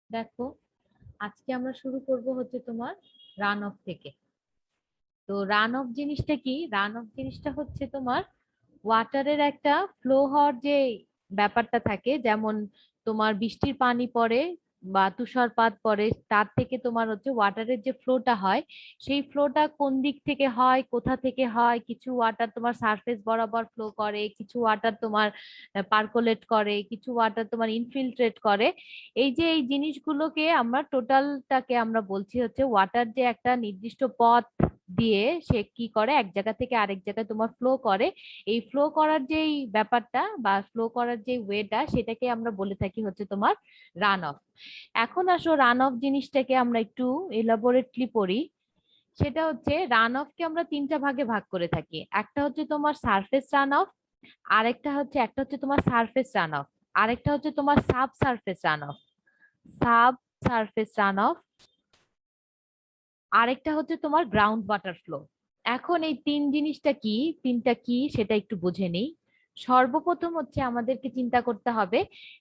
দেখো, আজকে আমরা শুরু করব হচ্ছে তোমার রান অফ থেকে। তো রান অফ জিনিসটা কি? রান অফ জিনিসটা হচ্ছে তোমার ওয়াটারের একটা ফ্লো হওয়ার যে ব্যাপারটা থাকে, যেমন তোমার বৃষ্টির পানি পড়ে বা তুষারপাত পড়ে, তার থেকে তোমার হচ্ছে ওয়াটারের যে ফ্লোটা হয়, সেই ফ্লোটা কোন দিক থেকে হয়, কোথা থেকে হয়। কিছু ওয়াটার তোমার সারফেস বরাবর ফ্লো করে, কিছু ওয়াটার তোমার পার্কোলেট করে, কিছু ওয়াটার তোমার ইনফিল্ট্রেট করে। এই যে এই জিনিসগুলোকে আমরা টোটালটাকে আমরা বলছি হচ্ছে ওয়াটার যে একটা নির্দিষ্ট পথ দিয়ে সে কি করে এক জায়গা থেকে আরেক জায়গায় তোমার ফ্লো করে। এই ফ্লো করার যেই ব্যাপারটা বা ফ্লো করার যে ওয়েটা, সেটাকে আমরা বলে থাকি হচ্ছে তোমার রান অফ। এখন আসো, রান অফ জিনিসটাকে আমরা একটু এলাবোরেটলি পড়ি। সেটা হচ্ছে রান অফকে আমরা তিনটা ভাগে ভাগ করে থাকি। একটা হচ্ছে তোমার সারফেস রান অফ, একটা হচ্ছে তোমার সারফেস রান অফ, আরেকটা হচ্ছে তোমার sub surface runoff. Subsurface run of, আরেকটা হচ্ছে তোমার গ্রাউন্ড ওয়াটার ফ্লো। এখন এই তিনটা কি সেটা একটু বুঝে নিই। সর্বপ্রথম হচ্ছে আমাদেরকে চিন্তা করতে হবে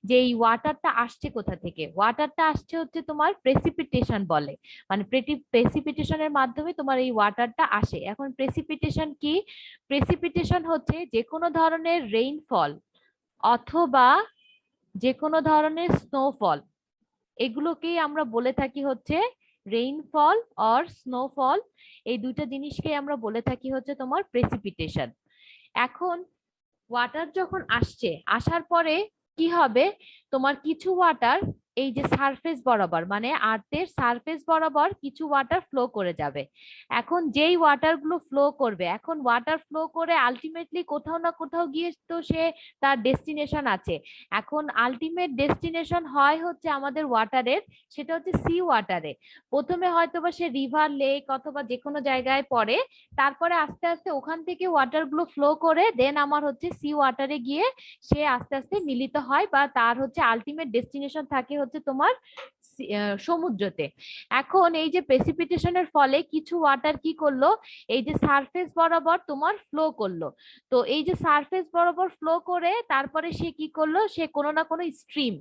যে এই ওয়াটারটা আসছে কোথা থেকে। ওয়াটারটা আসছে হচ্ছে তোমার প্রেসিপিটেশন বলে, মানে প্রেসিপিটেশনের মাধ্যমে তোমার এই ওয়াটারটা আসে। এখন প্রেসিপিটেশন কি? প্রেসিপিটেশন হচ্ছে যে কোনো ধরনের রেইনফল অথবা যে কোনো ধরনের স্নোফল, এগুলোকেই আমরা বলে থাকি হচ্ছে রেইনফল অর স্নোফল। এই দুইটা জিনিসকে আমরা বলে থাকি হচ্ছে তোমার প্রেসিপিটেশন। এখন ওয়াটার যখন আসছে, আসার পরে কি হবে, তোমার কিছু ওয়াটার এই যে সারফেস বরাবর, মানে আর্থের সারফেস বরাবর কিছু ওয়াটার ফ্লো করে যাবে। এখন যেই ওয়াটার গুলো ফ্লো করবে, এখন ওয়াটার ফ্লো করে আলটিমেটলি কোথাও না কোথাও গিয়ে তো সে তার ডেস্টিনেশন আছে। এখন আলটিমেট ডেস্টিনেশন হয় হচ্ছে আমাদের ওয়াটারের, সেটা হচ্ছে সি ওয়াটারে। প্রথমে হয়তো বা সে রিভার, লেক অথবা যে কোনো জায়গায় পড়ে, তারপরে আস্তে আস্তে ওখান থেকে ওয়াটার গুলো ফ্লো করে দেন আমার হচ্ছে সি ওয়াটারে গিয়ে সে আস্তে আস্তে মিলিত হয়, বা তার হচ্ছে আলটিমেট ডেস্টিনেশন থাকে হচ্ছে তোমার সমুদ্রতে। এখন এই যে প্রেসিপিটেশনের ফলে কিছু ওয়াটার কি করলো, এই যে সারফেস বরাবর তোমার ফ্লো করলো। তো এই যে সারফেস বরাবর ফ্লো করে তারপরে সে কি করলো, সে কোনো না কোনো স্ট্রিম,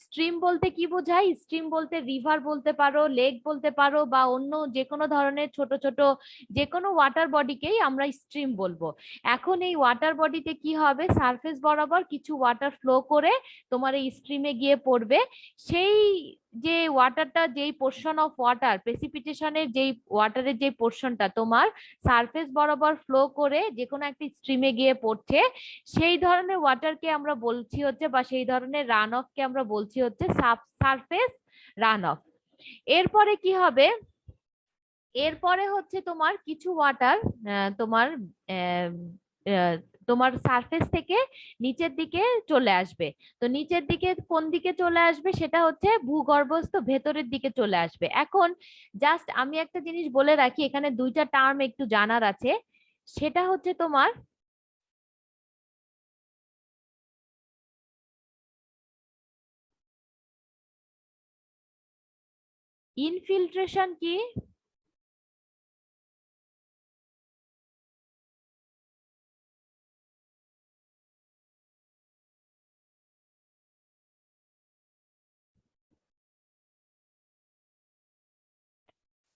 স্ট্রিম বলতে কি বোঝায়, স্ট্রিম বলতে রিভার বলতে পারো, লেক বলতে পারো, বা অন্য যে কোনো ধরনের ছোট ছোট যে কোনো ওয়াটার বডিকেই আমরা স্ট্রিম বলবো। এখন এই ওয়াটার বডিতে কি হবে, সারফেস বরাবর কিছু ওয়াটার ফ্লো করে তোমার এই স্ট্রিমে গিয়ে পড়বে। সেই যে ওয়াটারটা, যেই পোর্শন অফ ওয়াটার প্রেসিপিটেশনের, যেই ওয়াটারের যে পোর্শনটা তোমার সারফেস বরাবর ফ্লো করে যে কোনো একটা স্ট্রিমে গিয়ে পড়ছে, সেই ধরনের ওয়াটারকে আমরা বলছি হচ্ছে, বা সেই ধরনের রান অফকে আমরা বলছি হচ্ছে সাব সারফেস রান অফ। এরপরে কি হবে, এরপরে হচ্ছে তোমার কিছু ওয়াটার তোমার আহ, আহ, তোমার সারফেস থেকে নিচের দিকে চলে আসবে। তো নিচের দিকে কোন দিকে চলে আসবে, সেটা হচ্ছে ভূগর্ভস্থ ভেতরের দিকে চলে আসবে। এখন জাস্ট আমি একটা জিনিস বলে রাখি, এখানে দুইটা টার্ম একটু জানার আছে। সেটা হচ্ছে তোমার ইনফিল্ট্রেশন কি।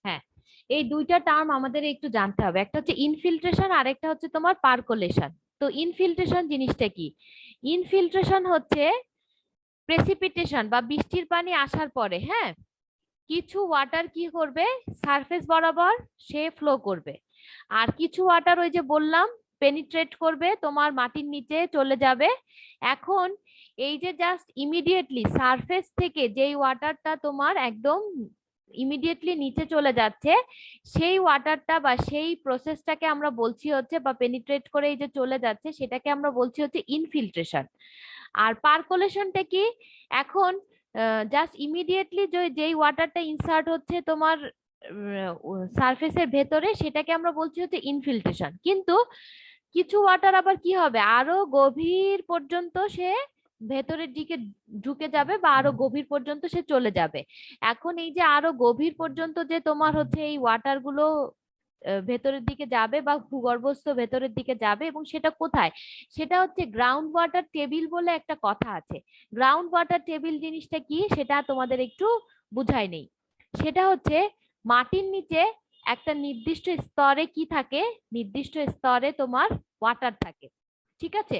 হ্যাঁ, এই দুইটা টার্ম আমাদের একটু জানতে হবে। একটা হচ্ছে ইনফিল্ট্রেশন আর একটা হচ্ছে তোমার পার্কোলেশন। তো ইনফিল্ট্রেশন জিনিসটা কি? ইনফিল্ট্রেশন হচ্ছে প্রেসিপিটেশন বা বৃষ্টির পানি আসার পরে, হ্যাঁ, কিছু ওয়াটার কি করবে, সারফেস বরাবর সে ফ্লো করবে। আর কিছু ওয়াটার ওই যে বললাম পেনিট্রেট করবে, তোমার মাটির নিচে চলে যাবে। এখন এই যে জাস্ট ইমিডিয়েটলি সারফেস থেকে যেই ওয়াটারটা তোমার একদম ইমিডিয়েটলি নিচে চলে যাচ্ছে, সেই ওয়াটারটা বা সেই প্রসেসটাকে আমরা বলছি হচ্ছে, বা পেনিট্রেট করে এই যে চলে যাচ্ছে, সেটাকে আমরা বলছি হচ্ছে ইনফিল্ট্রেশন। আর পার্কোলেশনটা কি? এখন জাস্ট ইমিডিয়েটলি যেই ওয়াটারটা ইনসার্ট হচ্ছে তোমার সারফেসের ভেতরে, সেটাকে আমরা বলছি হচ্ছে ইনফিল্ট্রেশন। কিন্তু কিছু ওয়াটার আবার কি হবে, আরো গভীর পর্যন্ত সে ভেতরের দিকে ঢুকে যাবে, বা আরো গভীর পর্যন্ত সে চলে যাবে। এখন এই যে আরো গভীর পর্যন্ত যে তোমার হচ্ছে এই ওয়াটার গুলো ভেতরের দিকে যাবে বা ভূগর্ভস্থ ভেতরের দিকে যাবে, এবং সেটা কোথায়, সেটা হচ্ছে গ্রাউন্ড ওয়াটার টেবিল বলে একটা কথা আছে। গ্রাউন্ড ওয়াটার টেবিল জিনিসটা কি সেটা তোমাদের একটু বুঝাই নেই। সেটা হচ্ছে মাটির নিচে একটা নির্দিষ্ট স্তরে কি থাকে, নির্দিষ্ট স্তরে তোমার ওয়াটার থাকে, ঠিক আছে।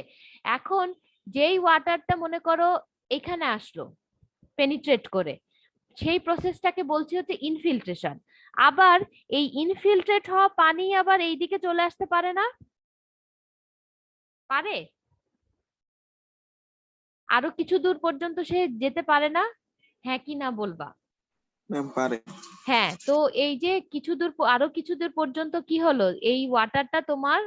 এখন যেই ওয়াটারটা মনে করো এখানে আসলো পেনিট্রেট করে, সেই প্রসেসটাকে বলছি হচ্ছে ইনফিল্ট্রেশন। আবার এই ইনফিল্ট্রেট হওয়া পানি আবার এইদিকে চলে আসতে পারে না, পারে? আরো কিছু দূর পর্যন্ত সে যেতে পারে না, হ্যাঁ কি না বলবা? ম্যাম পারে। হ্যাঁ, তো এই যে কিছু দূর আরো কিছু দূর পর্যন্ত কি হলো, এই ওয়াটারটা তোমার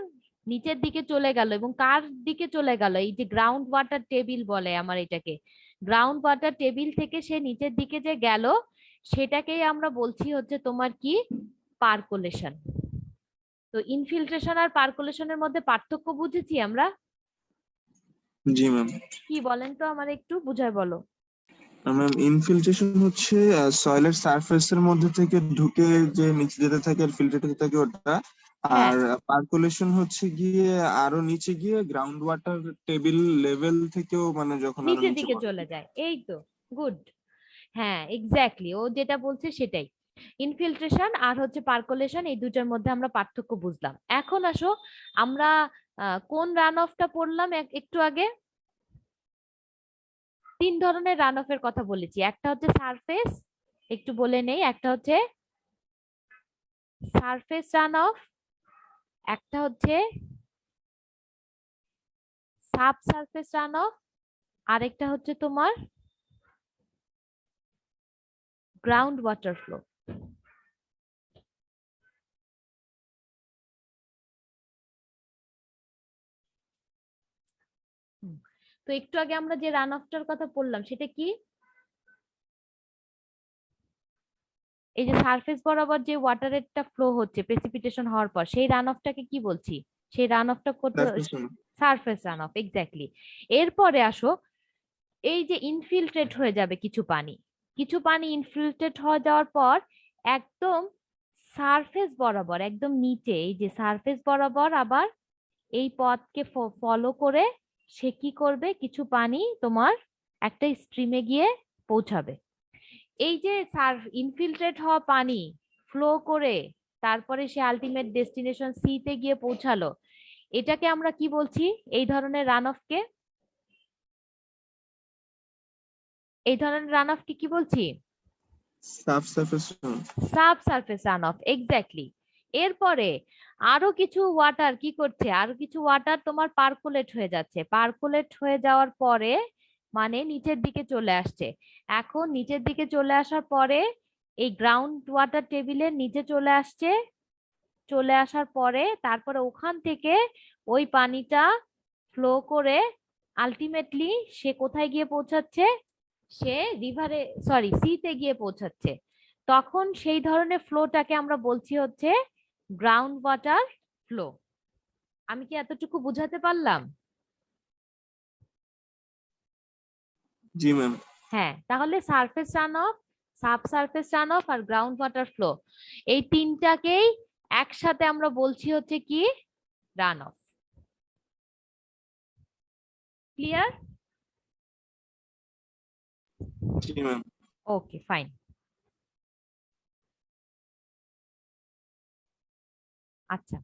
নিচের দিকে চলে গেল, এবং কার দিকে চলে গেল, এই যে গ্রাউন্ড ওয়াটার টেবিল বলে আমার এটাকে, গ্রাউন্ড ওয়াটার টেবিল থেকে সে নিচের দিকে যে গেল, সেটাকেই আমরা বলছি হচ্ছে তোমার কি, পার্কোলেশন। তো ইনফিল্ট্রেশন আর পার্কোলেশনের মধ্যে পার্থক্য বুঝেছি আমরা? জি ম্যাম। কি বলেন তো, আমার একটু বুঝায় বলো। ম্যাম ইনফিল্ট্রেশন হচ্ছে সয়েলের সারফেসের মধ্যে থেকে ঢুকে যে নিচে যেতে থাকে আর ফিল্টার হতে থাকে ওটা। হ্যাঁ, আর পার্কুলেশন হচ্ছে গিয়ে আরো নিচে গিয়ে গ্রাউন্ড ওয়াটার টেবিল লেভেল থেকেও মানে যখন আরো নিচের নিচে দিকে পড়ে। চলে যায়, এই তো, গুড। হ্যাঁ এক্স্যাক্টলি, ও যেটা বলছে সেটাই। ইনফিল্ট্রেশন আর হচ্ছে পার্কোলেশন, এই দুটার মধ্যে আমরা পার্থক্য বুঝলাম। এখন আসো আমরা কোন রান অফটা পড়লাম একটু আগে? তিন ধরনের রান অফের কথা বলেছি, একটা হচ্ছে সারফেস, একটু বলে নেই, একটা হচ্ছে সারফেস রান অফ, একটা হচ্ছে সাব সারফেস রান অফ, আরেকটা হচ্ছে তোমার গ্রাউন্ড ওয়াটার ফ্লো। তো একটু আগে আমরা যে রান অফটার কথা বললাম সেটা কি? এই যে সারফেস বরাবর যে ওয়াটারেরটা ফ্লো হচ্ছে প্রেসিপিটেশন হওয়ার পর, সেই রান অফটাকে কি বলছি? সেই রান অফটা করতে, surface. Surface run of, exactly. এরপরে আসো, এই যে ইনফিল্ট্রেট হয়ে যাবে কিছু পানি, কিছু পানি ইনফিল্ট্রেট হয়ে যাওয়ার পর একদম সারফেস বরাবর, একদম নিচে এই যে সারফেস বরাবর আবার এই পথকে ফলো করে সে কি করবে, কিছু পানি তোমার একটা স্ট্রিমে গিয়ে পৌঁছাবে। এই যে ইনফিল্ট্রেট হওয়া পানি ফ্লো করে তারপরে সে আলটিমেট ডেস্টিনেশন সি তে গিয়ে পৌঁছালো, এটাকে আমরা কি বলছি, এই ধরনের রান অফকে, এই ধরনের রান অফকে কি বলছি? Subsurface. Sub surface run of, exactly. এরপরে আরো কিছু ওয়াটার কি করছে, আরো কিছু ওয়াটার তোমার পার্কুলেট হয়ে যাচ্ছে, পার্কুলেট হয়ে যাওয়ার পরে মানে নিচের দিকে চলে আসছে। এখন নিচের দিকে চলে আসার পরে এই গ্রাউন্ড ওয়াটার টেবিলের নিচে চলে আসছে, চলে আসার পরে তারপরে ওখান থেকে ওই পানিটা ফ্লো করে আলটিমেটলি সে কোথায় গিয়ে পৌঁছাচ্ছে, সে রিভারে, সরি সিতে গিয়ে পৌঁছাচ্ছে। তখন সেই ধরনের ফ্লোটাকে আমরা বলছি হচ্ছে গ্রাউন্ড ওয়াটার ফ্লো। আমি কি এতটুকু বুঝাতে পারলাম? জি ম্যাম। হ্যাঁ, তাহলে surface runoff, subsurface runoff আর গ্রাউন্ড ওয়াটার ফ্লো, এই তিনটাকেই একসাথে আমরা বলছি হচ্ছে কি, রান অফ। ক্লিয়ার? জি ম্যাম। Okay fine. আচ্ছা,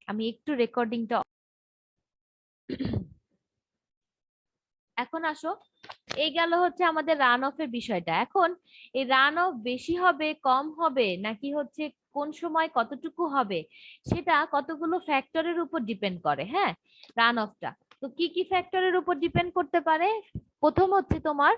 আমি একটু রেকর্ডিংটা, এখন আসো, এই গেল হচ্ছে আমাদের রান অফ এর বিষয়টা। এখন এই রান অফ বেশি হবে কম হবে নাকি হচ্ছে কোন সময় কতটুকু হবে, সেটা কতগুলো ফ্যাক্টরের উপর ডিপেন্ড করে। হ্যাঁ, রান অফটা তো কি কি ফ্যাক্টরের উপর ডিপেন্ড করতে পারে? প্রথম হচ্ছে তোমার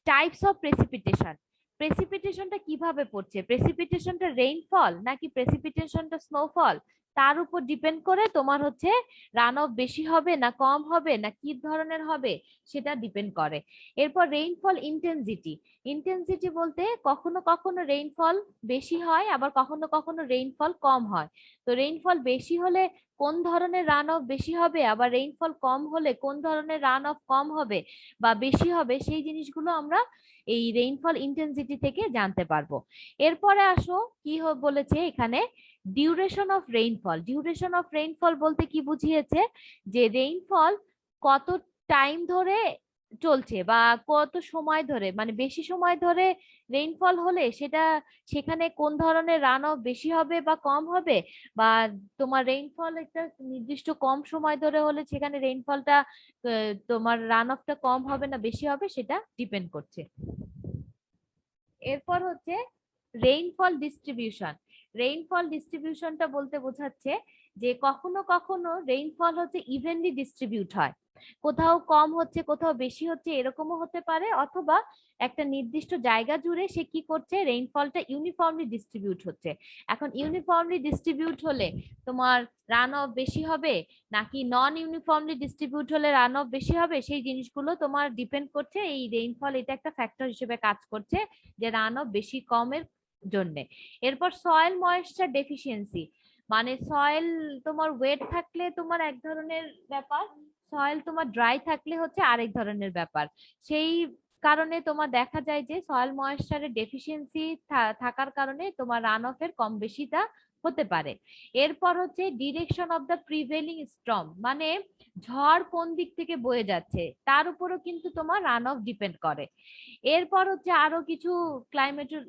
টাইপস অফ প্রেসিপিটেশন, প্রেসিপিটেশনটা কিভাবে পড়ছে, প্রেসিপিটেশনটা রেইনফল নাকি প্রেসিপিটেশনটা স্নোফল, তার উপর ডিপেন্ড করে তোমার হচ্ছে রান অফ বেশি হবে না কম হবে না কি ধরনের হবে, সেটা ডিপেন্ড করে। এরপর রেইনফল ইন্টেন্সিটি, ইন্টেন্সিটি বলতে কখনো কখনো রেইনফল বেশি হয় আবার কখনো কখনো রেইনফল কম হয়। তো রেইনফল বেশি হলে কোন ধরনের রান অফ বেশি হবে, আবার রেইনফল কম হলে কোন ধরনের রান অফ কম হবে বা বেশি হবে, সেই জিনিসগুলো আমরা এই রেইনফল ইন্টেন্সিটি থেকে জানতে পারবো। এরপরে আসো কি বলেছে এখানে, duration of rainfall, duration of rainfall বলতে কি বুঝিয়েছে, যে রেইনফল কত টাইম ধরে চলছে বা কত সময় ধরে, মানে বেশি সময় ধরে রেইনফল হলে সেটা সেখানে কোন ধরনের রান অফ বেশি হবে বা কম হবে, বা তোমার রেইনফল একটা নির্দিষ্ট কম সময় ধরে হলে সেখানে রেইনফলটা তোমার রান অফটা কম হবে না বেশি হবে, সেটা ডিপেন্ড করছে। এরপর হচ্ছে রেইনফল ডিস্ট্রিবিউশন। রেইনফল ডিস্ট্রিবিউশনটা বলতে বোঝাচ্ছে যে কখনো কখনো রেইনফল হচ্ছে ইভেনলি ডিস্ট্রিবিউট হয়, কোথাও কম হচ্ছে কোথাও বেশি হচ্ছে এরকমও হতে পারে, অথবা একটা নির্দিষ্ট জায়গা জুড়ে সে কি করছে রেইনফলটা ইউনিফর্মলি ডিস্ট্রিবিউট হচ্ছে। এখন ইউনিফর্মলি ডিস্ট্রিবিউট হলে তোমার রান অফ বেশি হবে নাকি নন ইউনিফর্মলি ডিস্ট্রিবিউট হলে রান অফ বেশি হবে, সেই জিনিসগুলো তোমার ডিপেন্ড করছে। এই রেইনফল এটা একটা ফ্যাক্টর হিসেবে কাজ করছে যে রান অফ বেশি কমের জন্য। এরপর সয়েল ময়েশ্চার ডেফিসিয়েন্সি, মানে সয়েল তোমার ওয়েট থাকলে তোমার এক ধরনের ব্যাপার, সয়েল তোমার ড্রাই থাকলে হচ্ছে আরেক ধরনের ব্যাপার। সেই কারণে তোমার দেখা যায় যে সয়েল ময়েশ্চারের ডেফিসিয়েন্সি থাকার কারণে তোমার রান অফ এর কম বেশিটা হতে পারে। এরপর হচ্ছে direction of the prevailing storm, মানে ঝড় কোন দিক থেকে বয়ে যাচ্ছে তার উপরও কিন্তু তোমার রান অফ ডিপেন্ড করে। এরপর হচ্ছে আরো কিছু ক্লাইমেটের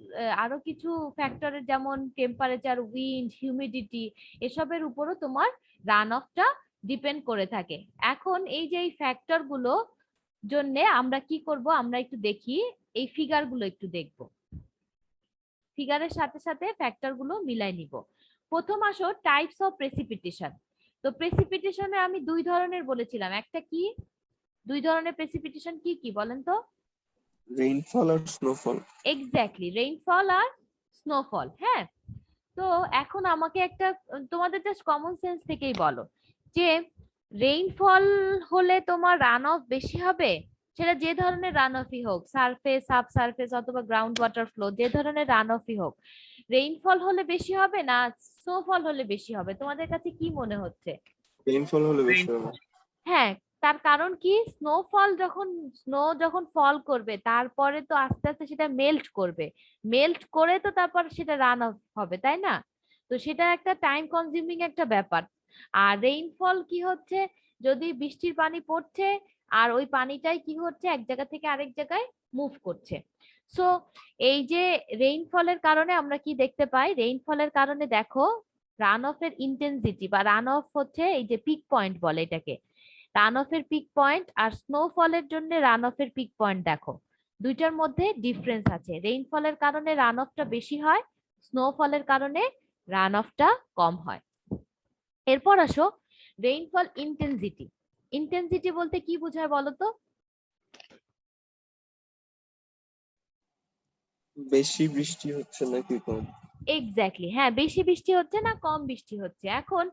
আরো কিছু ফ্যাক্টরের যেমন টেম্পারেচার, উইন্ড, হিউমিডিটি, এসবের উপরও তোমার রান অফটা ডিপেন্ড করে থাকে। এখন এই যে এই ফ্যাক্টর গুলো জন্য আমরা কি করব, আমরা একটু দেখি, এই ফিগার গুলো একটু দেখব, ফিগারের সাথে সাথে ফ্যাক্টর গুলো মিলাই নিব। প্রথম আসো টাইপস অফ প্রেসিপিটেশন। তো প্রেসিপিটেশনে আমি দুই ধরনের বলেছিলাম, একটা কি, দুই ধরনের প্রেসিপিটেশন কি কি বলেন তো? রেইনফল আর স্নোফল। এক্স্যাক্টলি, রেইনফল আর স্নোফল। হ্যাঁ, তো এখন আমাকে একটা তোমাদের জাস্ট কমন সেন্স থেকেই বলো যে রেইনফল হলে তোমার রান অফ বেশি হবে, সেটা যে ধরনের রান অফই হোক, সারফেস, সাব সারফেস অথবা গ্রাউন্ড ওয়াটার ফ্লো, যে ধরনের রান অফই হোক, রেইনফল হলে বেশি হবে না স্নোফল হলে বেশি হবে? তোমাদের কাছে কি মনে হচ্ছে? রেইনফল হলে বেশি হবে। হ্যাঁ, তার কারণ কি, স্নোফল যখন স্নো যখন ফল করবে তারপরে তো আস্তে আস্তে সেটা মেল্ট করবে, মেল্ট করে তো তারপর সেটা রান অফ হবে, তাই না? তো সেটা একটা টাইম কনজিউমিং একটা ব্যাপার। আর রেইনফল কি হচ্ছে, যদি বৃষ্টির পানি পড়ছে আর ওই পানিটাই কি হচ্ছে এক জায়গা থেকে আরেক জায়গায় মুভ করছে। সো এই যে রেইনফলের কারণে আমরা কি দেখতে পাই, রেইনফলের কারণে দেখো রান অফ এর ইন্টেন্সিটি বা রান অফ হচ্ছে এই যে পিক পয়েন্ট বলে এটাকে, রান অফ এর পিক পয়েন্ট আর স্নোফলের জন্য রান অফ এর পিক পয়েন্ট দেখো দুইটার মধ্যে ডিফারেন্স আছে। রেইনফলের কারণে রান অফটা বেশি হয়, স্নোফলের কারণে রান অফটা কম হয়। এরপর আসো রেইনফল ইন্টেন্সিটি। ইন্টেন্সিটি বলতে কি বোঝায় বলো তো? বেশি বৃষ্টি হচ্ছে নাকি কম? এক্স্যাক্টলি, হ্যাঁ, বেশি বৃষ্টি হচ্ছে না কম বৃষ্টি হচ্ছে। এখন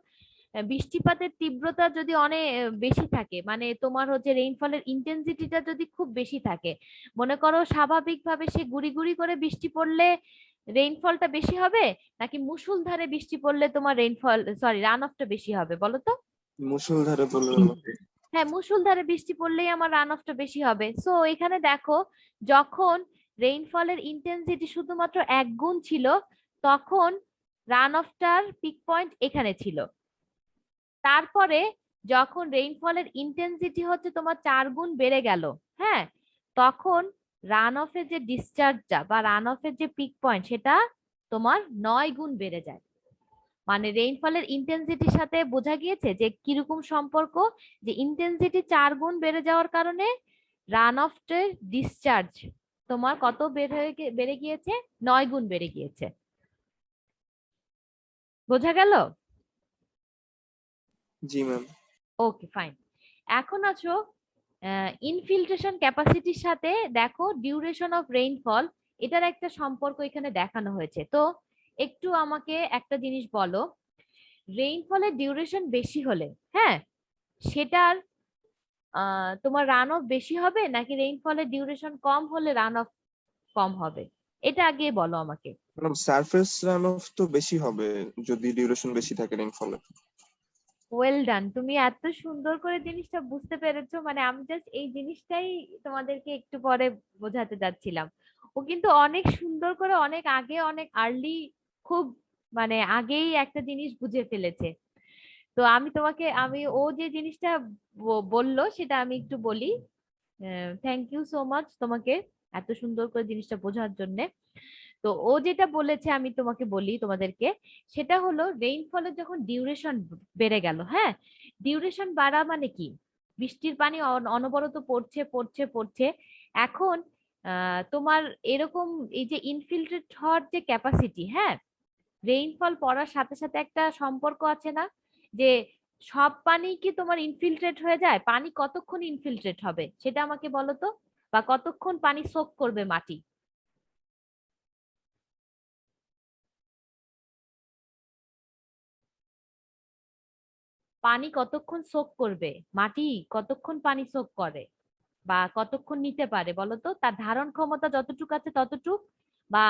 বৃষ্টিপাতের তীব্রতা যদি অনেক বেশি থাকে, মানে তোমার হচ্ছে রেইনফলের ইন্টেন্সিটিটা যদি খুব বেশি থাকে, মনে করো স্বাভাবিকভাবে সে গুড়ি গুড়ি করে বৃষ্টি পড়লে রেইনফলটা বেশি হবে, নাকি মুষলধারে বৃষ্টি পড়লে তোমার রেইনফল সরি রান অফটা বেশি হবে বলো তো? মুষলধারে পড়লে হ্যাঁ, মুষলধারে বৃষ্টি পড়লেই আমার রান অফটা বেশি হবে। সো এখানে দেখো, যখন রেইনফলের ইন্টেন্সিটি শুধুমাত্র 1 গুণ ছিল তখন রান অফটার পিক পয়েন্ট এখানে ছিল। তারপরে যখন রেইনফলের ইন্টেন্সিটি হচ্ছে তোমার 4 গুণ বেড়ে গেল, হ্যাঁ, তখন রান অফের যে ডিসচার্জটা বা রান অফের যে পিক পয়েন্ট সেটা তোমার 9 গুণ বেড়ে যায়। মানে রেইনফলের ইন্টেন্সিটির সাথে বোঝা গিয়েছে যে কিরকম সম্পর্ক, যে ইন্টেন্সিটি 4 গুণ বেড়ে যাওয়ার কারণে রান অফ ডিসচার্জ তোমার কত বেড়ে গিয়েছে, 9 গুণ বেড়ে গিয়েছে। বোঝা গেল? জি ম্যাম। Okay, fine. এখন আছো ইনফিল্ট্রেশন ক্যাপাসিটির সাথে দেখো ডিউরেশন অফ রেইনফল, এটার একটা সম্পর্ক এখানে দেখানো হয়েছে। তো একটু আমাকে একটা জিনিস বলো, রেইনফলের ডিউরেশন বেশি হলে, হ্যাঁ, সেটার তোমার রান অফ বেশি হবে নাকি রেইনফলের ডিউরেশন কম হলে রান অফ কম হবে? এটা আগে বলো আমাকে। ম্যাম সারফেস রান অফ তো বেশি হবে যদি ডিউরেশন বেশি থাকে রেইনফলের। ওয়েল ডান, তুমি এত সুন্দর করে জিনিসটা বুঝতে পেরেছো, মানে আমি জাস্ট এই জিনিসটাই তোমাদেরকে একটু পরে বোঝাতে যাচ্ছিলাম। ও কিন্তু অনেক সুন্দর করে অনেক আগে অনেক আর্লি, খুব মানে আগেই একটা জিনিস বুঝে ফেলেছে। তো আমি তোমাকে, আমি ও যে জিনিসটা বললো সেটা আমি একটু বলি। থ্যাংক ইউ সো মাচ তোমাকে এত সুন্দর করে জিনিসটা বোঝার জন্য। তো ও যেটা বলেছে আমি তোমাকে বলি তোমাদেরকে, সেটা হলো রেইনফলের যখন ডিউরেশন বেড়ে গেল, হ্যাঁ, ডিউরেশন বাড়া মানে কি, বৃষ্টির পানি অনবরত পড়ছে পড়ছে পড়ছে। এখন তোমার এরকম এই যে ইনফিল্ট্রেট হওয়ার যে ক্যাপাসিটি, হ্যাঁ, রেইনফল পড়ার সাথে সাথে একটা সম্পর্ক আছে না, যে সব পানি কি তোমার ইনফিল্ট্রেট হয়ে যায়? পানি কতক্ষণ ইনফিল্ট্রেট হবে সেটা আমাকে বলো তো, বা কতক্ষণ পানি সোক করবে মাটি? পানি কতক্ষণ সোক করবে, মাটি কতক্ষণ পানি সোক করে বা কতক্ষণ নিতে পারে বলো তো, তার ধারণ ক্ষমতা যতটুকু আছে ততটুক, বা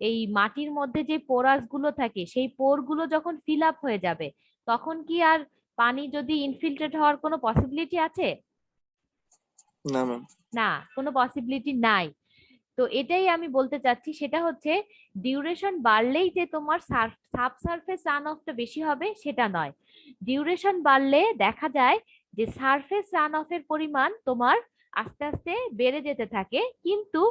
এই মাটির মধ্যে যে পোরাস গুলো থাকে সেই পোর গুলো যখন ফিল আপ হয়ে যাবে তখন কি আর পানি যদি ইনফিল্ট্রেট হওয়ার কোনো পসিবিলিটি আছে? না ম্যাম। না, কোনো পসিবিলিটি নাই। তো এটাই আমি বলতে চাচ্ছি, সেটা হচ্ছে ডিউরেশন বাড়লেই যে তোমার সাবসারফেস রান অফটা বেশি হবে সেটা নয়। ডিউরেশন বাড়লে দেখা যায় যে সারফেস রান অফের পরিমাণ তোমার আস্তে আস্তে বেড়ে যেতে থাকে, কিন্তু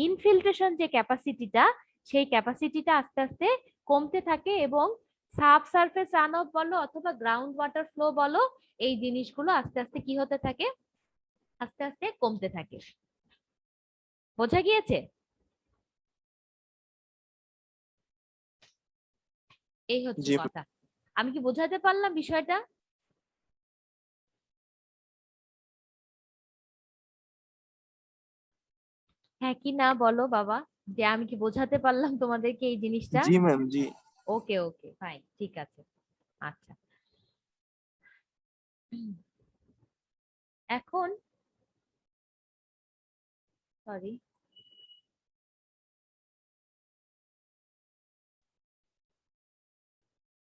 ইনফিল্ট্রেশন যে ক্যাপাসিটিটা সেই ক্যাপাসিটিটা আস্তে আস্তে কমতে থাকে, এবং সাবসারফেস রান অফ বলো অথবা গ্রাউন্ড ওয়াটার ফ্লো বলো, এই জিনিসগুলো আস্তে আস্তে কি হতে থাকে, আস্তে আস্তে কমতে থাকে। বোঝা গিয়েছে? এই হচ্ছে জি কথা। আমি কি বোঝাতে পারলাম বিষয়টা? হ্যাঁ কি না বলো বাবা, যে আমি কি বোঝাতে পারলাম তোমাদেরকে এই জিনিসটা? জি ম্যাম জি। ওকে ওকে ফাইন, ঠিক আছে। আচ্ছা, এখন সরি,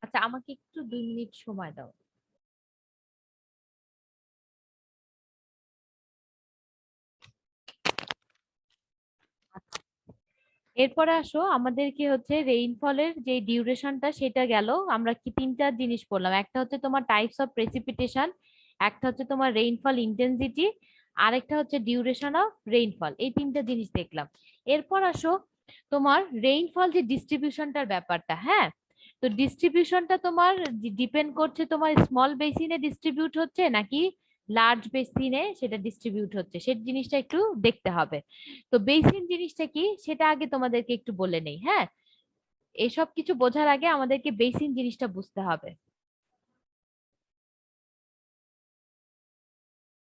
আচ্ছা আমাকে একটু 2 মিনিট সময় দাও। আচ্ছা, এরপরে আসো আমাদেরকে হচ্ছে রেইনফলের যে ডিউরেশনটা সেটা গেল, আমরা কি তিনটা জিনিস পড়লাম, একটা হচ্ছে তোমার টাইপস অফ প্রেসিপিটেশন, একটা হচ্ছে তোমার রেইনফল ইন্টেন্সিটি, আরেকটা হচ্ছে ডিউরেশন অফ রেইনফল, এই তিনটা জিনিস দেখলাম। এরপর আসো তোমার রেইনফল যে ডিস্ট্রিবিউশনটার ব্যাপারটা, হ্যাঁ, তো ডিস্ট্রিবিউশনটা তোমার ডিপেন্ড করছে তোমার স্মল বেসিনে ডিস্ট্রিবিউট হচ্ছে নাকি লার্জ বেসিনে সেটা ডিস্ট্রিবিউট হচ্ছে, সেই জিনিসটা একটু দেখতে হবে। তো বেসিন জিনিসটা কি সেটা আগে তোমাদেরকে একটু বলে নেই, হ্যাঁ, এসব কিছু বোঝার আগে আমাদেরকে বেসিন জিনিসটা বুঝতে হবে।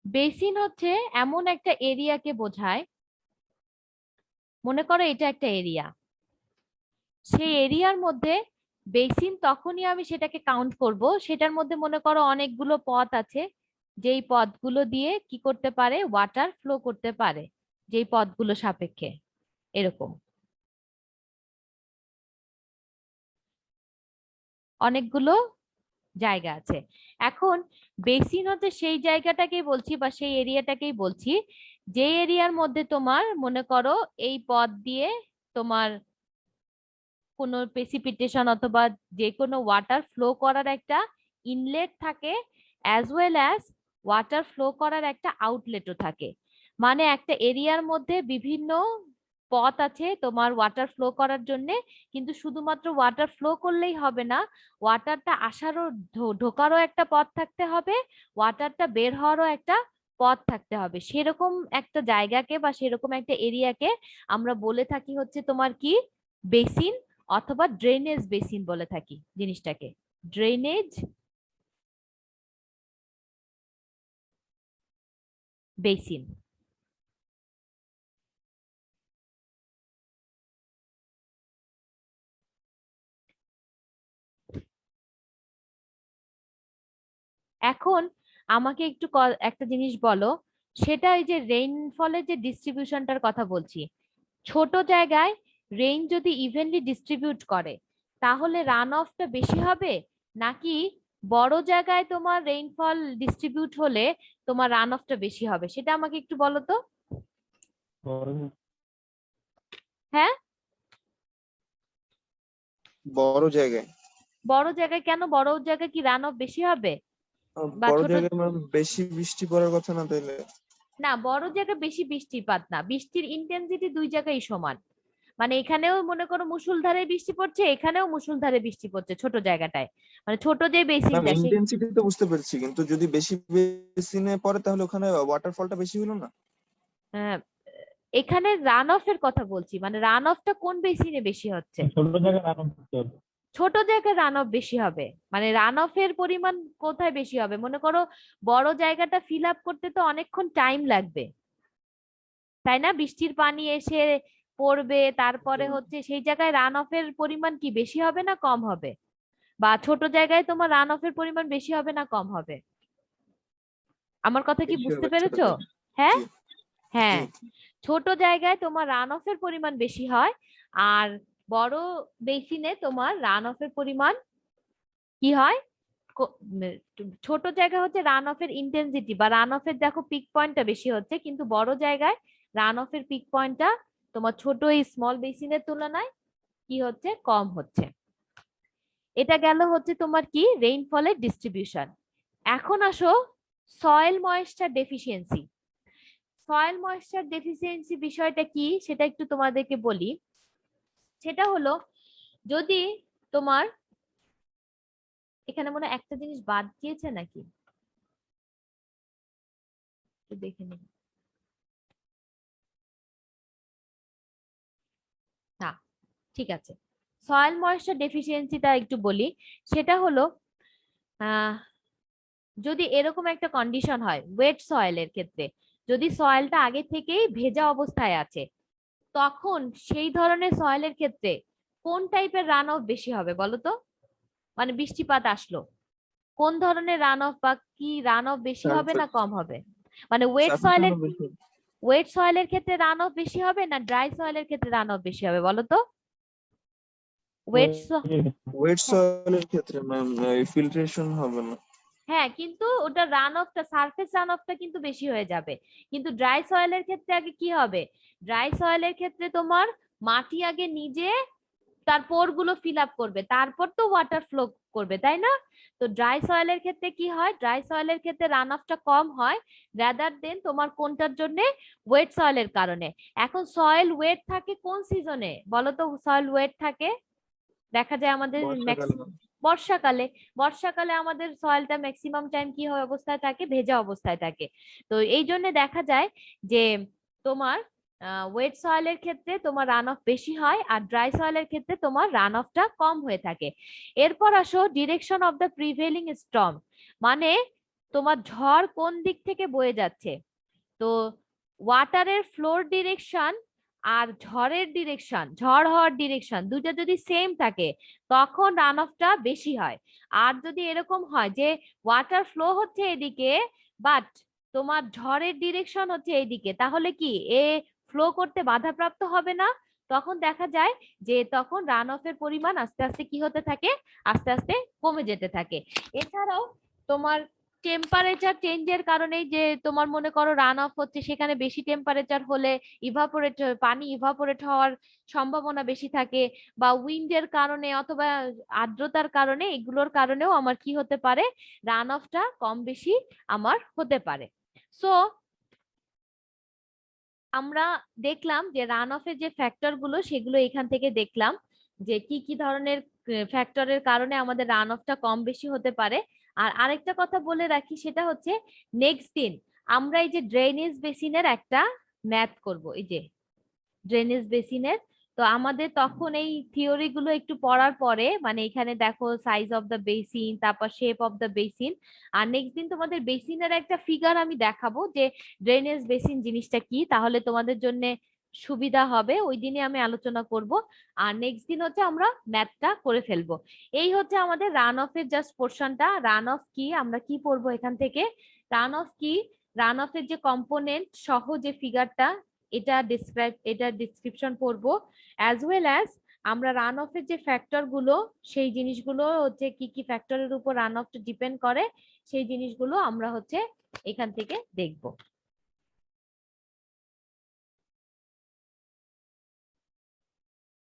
বেসিন হচ্ছে এমন একটা এরিয়াকে বোঝায়, মনে করো এটা একটা এরিয়া, সেই এরিয়ার মধ্যে বেসিন তখনই আমি সেটাকে কাউন্ট করব, সেটার মধ্যে মনে করো অনেকগুলো পথ আছে, যেই পথগুলো দিয়ে কি করতে পারে, ওয়াটার ফ্লো করতে পারে, যেই পথগুলো সাপেক্ষে এরকম অনেকগুলো জায়গা আছে। এখন বেসিন হচ্ছে সেই জায়গাটাকেই বলছি বা সেই এরিয়াটাকেই বলছি, যে এরিয়ার মধ্যে তোমার মনে করো এই পথ দিয়ে তোমার কোনো প্রেসিপিটেশন অথবা যে কোনো ওয়াটার ফ্লো করার একটা ইনলেট থাকে, as well as water flow করার একটা আউটলেটও থাকে। মানে একটা এরিয়ার মধ্যে বিভিন্ন পথ আছে তোমার ওয়াটার ফ্লো করার জন্য, কিন্তু শুধুমাত্র ওয়াটার ফ্লো করলেই হবে না, ওয়াটারটা আসারও ঢোকারও একটা পথ থাকতে হবে, ওয়াটারটা বের হওয়ারও একটা পথ থাকতে হবে। সেরকম একটা জায়গাকে বা সেরকম একটা এরিয়াকে আমরা বলে থাকি হচ্ছে তোমার কি, বেসিন, অথবা ড্রেনেজ বেসিন বলে থাকি জিনিসটাকে, ড্রেনেজ বেসিন। এখন আমাকে একটু একটা জিনিস বলো, সেটা এই যে রেইনফলের যে ডিস্ট্রিবিউশনটার কথা বলছি, ছোট জায়গায় রেইন যদি ইভেনলি ডিস্ট্রিবিউট করে তাহলে রান অফটা বেশি হবে, নাকি বড় জায়গায় তোমার রেইনফল ডিস্ট্রিবিউট হলে তোমার রান অফটা বেশি হবে, সেটা আমাকে একটু বলো তো। হ্যাঁ, বড় জায়গায়। বড় জায়গায় কেন, বড় জায়গায় কি রান অফ বেশি হবে বা বড় ছোট? জায়গায় ম্যাম বেশি বৃষ্টি পড়ার কথা না তাইলে? না, বড় জায়গায় বেশি বৃষ্টিপাত না, বৃষ্টির ইন্টেন্সিটি দুই জায়গায় সমান। মানে এখানেও মনে করো মুষলধারে বৃষ্টি পড়ছে, এখানেও মুষলধারে বৃষ্টি পড়ছে ছোট জায়গাটায়, মানে ছোট যে ম্যাম বেসিনটা সেই। ইন্টেন্সিটি তো বুঝতে পেরেছি, কিন্তু যদি বেশি বেসিনে পড়ে তাহলে ওখানে ওয়াটারফলটা বেশি হলো না? আহ, এখানে রান অফ এর কথা বলছি, মানে রান অফটা কোন বেসিনে বেশি হচ্ছে। ছোট জায়গায় রান করতে হবে। ছোট জায়গায় রান অফ বেশি হবে, মানে রান অফ এর পরিমাণ কোথায় বেশি হবে, মনে করো বড় জায়গাটা ফিল আপ করতে তো অনেকক্ষণ টাইম লাগবে, তাই না? বৃষ্টির পানি এসে পড়বে, তারপরে হচ্ছে সেই জায়গায় রান অফ এর পরিমাণ কি বেশি হবে না কম হবে? বা ছোট জায়গায় তোমার রান অফ এর পরিমাণ বেশি হবে না কম হবে? আমার কথা কি বেশি বুঝতে হবে ছোট পেরেছো? জায়গায়। হ্যাঁ, জি হ্যাঁ। জি। ছোট জায়গায় তোমার রান অফ এর পরিমাণ বেশি হয়, আর বড় বেসিনে তোমার রান অফ এর পরিমাণ কি হয়? ছোট জায়গা হচ্ছে রান অফ এর ইন্টেন্সিটি বা রান অফ এর দেখো পিক পয়েন্টটা বেশি হচ্ছে, কিন্তু বড় জায়গায় রান অফ এর পিক পয়েন্টটা তোমার ছোট এই স্মল বেসিনের তুলনায় কি হচ্ছে, কম হচ্ছে। এটা গেল হচ্ছে তোমার কি রেইনফলের ডিস্ট্রিবিউশন। এখন আসো soil moisture deficiency. Soil moisture deficiency বিষয়টা কি সেটা একটু তোমাদেরকে বলি। সেটা হলো, যদি তোমার এখানে মনে হয় একটা জিনিস বাদ দিয়েছে নাকি, একটু দেখে নিই। না, ঠিক আছে। সয়েল ময়েশ্চার ডেফিসিয়েন্সিটা একটু বলি। সেটা হলো আহ যদি এরকম একটা কন্ডিশন হয় ওয়েট সয়েলের ক্ষেত্রে, যদি সয়েলটা আগে থেকেই ভেজা অবস্থায় আছে, তখন সেই ধরনের সয়েলের ক্ষেত্রে কোন টাইপের রান অফ বেশি হবে বলো তো? মানে বৃষ্টিপাত আসলো, কোন ধরনের রান অফ বা কি রান অফ বেশি হবে না সারফেস কম হবে? মানে ওয়েট সারফেস সয়েলের, রানও বেশি। ক্ষেত্রে রান অফ বেশি হবে না ড্রাই সয়েলের ক্ষেত্রে রান অফ বেশি হবে বলো তো? ওয়েট, ওয়েট সয়েলের ক্ষেত্রে ম্যাম ফিল্ট্রেশন হবে না। হ্যাঁ, কিন্তু ওটা রান অফটা, সারফেস রান অফটা কিন্তু বেশি হয়ে যাবে। কিন্তু ড্রাই সয়েলের ক্ষেত্রে আগে কি হবে, ড্রাই সয়েলের ক্ষেত্রে তোমার মাটি আগে নিজে তার পোর গুলো ফিল আপ করবে, তারপর তো ওয়াটার ফ্লো করবে, তাই না? তো ড্রাই সয়েলের ক্ষেত্রে কি হয়, ড্রাই সয়েলের ক্ষেত্রে রান অফটা কম হয় রাদার দেন তোমার কোনটার জন্য, ওয়েট সয়েলের কারণে। এখন সয়েল ওয়েট থাকে কোন সিজনে বলো তো? সয়েল ওয়েট থাকে দেখা যায় আমাদের বর্ষাকালে। বর্ষাকালে। বর্ষাকালে আমাদের সয়েলটা ম্যাক্সিমাম টাইম কি হয় অবস্থায় থাকে, ভেজা অবস্থায় থাকে। তো এই জন্য দেখা যায় যে তোমার ওয়েট সয়েলের ক্ষেত্রে তোমার রান অফ বেশি হয়, আর ড্রাই সয়েলের ক্ষেত্রে তোমার রান অফটা কম হয়ে থাকে। এরপর আসো direction of the prevailing storm, মানে তোমার ঝড় কোন দিক থেকে বয়ে যাচ্ছে। তো ওয়াটারের ফ্লোর ডিরেকশন আর ঝড়ের ডিরেকশন, ঝড় হওয়ার ডিরেকশন দুটো যদি সেম থাকে, তখন রান অফটা বেশি হয়। আর যদি এরকম হয় যে ওয়াটার ফ্লো হচ্ছে এদিকে, বাট তোমার ঝড়ের ডিরেকশন হচ্ছে এইদিকে, তাহলে কি এ ফ্লো করতে বাধাপ্রাপ্ত হবে না। তখন দেখা যায় যে তখন রান অফ এর পরিমাণ আস্তে আস্তে কি হতে থাকে, আস্তে আস্তে কমে যেতে থাকে। এছাড়াও তোমার টেম্পারেচার চেঞ্জের কারণে, যে তোমার মনে করো রান অফ হচ্ছে, সেখানে বেশি টেম্পারেচার হলে ইভাপোরেট, পানি ইভাপোরেট হওয়ার সম্ভাবনা বেশি থাকে, বা উইন্ডের কারণে অথবা আর্দ্রতার কারণে, এগুলোর কারণেও আমার কি হতে পারে, রান অফটা কম বেশি আমার হতে পারে। সো আমরা দেখলাম যে রান অফের যে ফ্যাক্টর গুলো সেগুলো এখান থেকে দেখলাম, যে কি কি ধরনের ফ্যাক্টরের কারণে আমাদের রান অফটা কম বেশি হতে পারে। আর আরেকটা কথা বলে রাখি, সেটা হচ্ছে নেক্সট দিন আমরা এই যে ড্রেনেজ বেসিনের একটা ম্যাথ করব, এই যে ড্রেনেজ বেসিনের। তো আমাদের তখন এই থিওরি গুলো একটু পড়ার পরে, মানে এখানে দেখো সাইজ অফ দ্য বেসিন, তারপর শেপ অফ দ্য বেসিন, আর নেক্সট দিন তোমাদের বেসিনের একটা ফিগার আমি দেখাবো যে ড্রেনেজ বেসিন জিনিসটা কি, তাহলে তোমাদের জন্য সুবিধা হবে, ওই দিনে আমি আলোচনা করব। আর নেক্সট দিন হচ্ছে আমরা ম্যাথটা করে ফেলবো। এই হচ্ছে আমাদের রান অফ এর জাস্ট পোর্শনটা। রান অফ কি আমরা কি পড়বো এখান থেকে, রান অফ কি, রান অফ এর যে কম্পোনেন্ট সহ যে ফিগারটা, এটা ডিসক্রিপশন পড়বো, অ্যাজ ওয়েল অ্যাজ আমরা রান অফ এর যে ফ্যাক্টর গুলো, সেই জিনিসগুলো হচ্ছে কি কি ফ্যাক্টরের উপর রান অফ ডিপেন্ড করে, সেই জিনিসগুলো আমরা হচ্ছে এখান থেকে দেখবো।